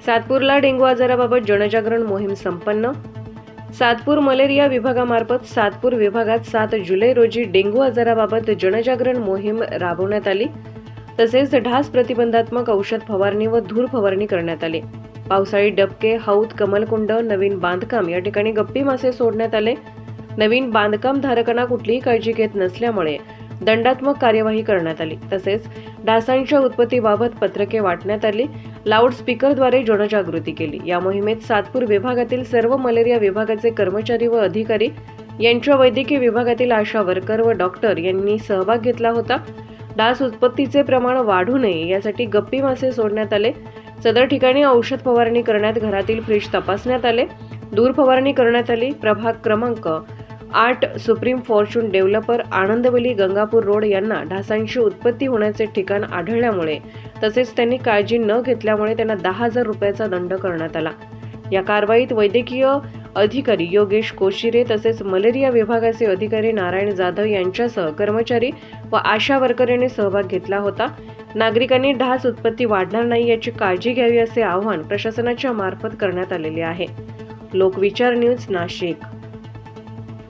सातपूरला dengue आजाराबाबत जनजागरण मोहीम संपन्न। सातपूर मलेरिया विभागामार्फत सातपूर विभागात 7 जुलै रोजी डेंग्यू आजाराबाबत जनजागरण मोहीम राबवण्यात आली। तसेच ढास प्रतिबंधात्मक औषध फवारणी व धूर फवारणी करण्यात आली। पावसाळी डबके, हौद, कमलकुंड, नवीन बांधकाम या ठिकाणी गप्पी मासे सोडण्यात आले। नवीन बांधकाम धारकांना कुठलीही काळजी घेत नसल्यामुळे दंडात्मक कार्यवाही करण्यात आली। तसेच डासांच्या उत्पत्तीबाबत पत्रके वाटण्यात आली। लाऊडस्पीकरद्वारे जनजागृती केली। या मोहिमेत सातपूर विभागातील सर्व मलेरिया विभागाचे कर्मचारी व अधिकारी यांच्या वैद्यकीय विभागातील आशा वर्कर व डॉक्टर यांनी सहभाग घेतला होता। डास उत्पत्तीचे प्रमाण वाढू नये यासाठी गप्पी मासे सोडण्यात आले। सदर ठिकाणी औषध फवारणी करण्यात, घरातील फ्रीज तपासण्यात आले, धूर फवारणी करण्यात आली। प्रभाग क्रमांक 8 supreme fortune developer Anandvali Gangapur road यांना डासांची उत्पत्ती होण्याचे ठिकाण आढळल्यामुळे तसेच त्यांनी काळजी न घेतल्यामुळे त्यांना 10,000 रुपयाचा दंड करण्यात आला। या कारवाईत वैद्यकीय अधिकारी योगेश कोशिरे तसेच मलेरिया विभागाचे अधिकारी नारायण जाधव यांच्यासह कर्मचारी व आशा वर्कर यांनी सहभाग घेतला होता। नागरिकांनी ढास उत्पत्ती वाढणार नाही याची काळजी घ्यावी असे आवाहन प्रशासनाच्या मार्फत करण्यात आलेले आहे। लोकविचार न्यूज, नाशिक।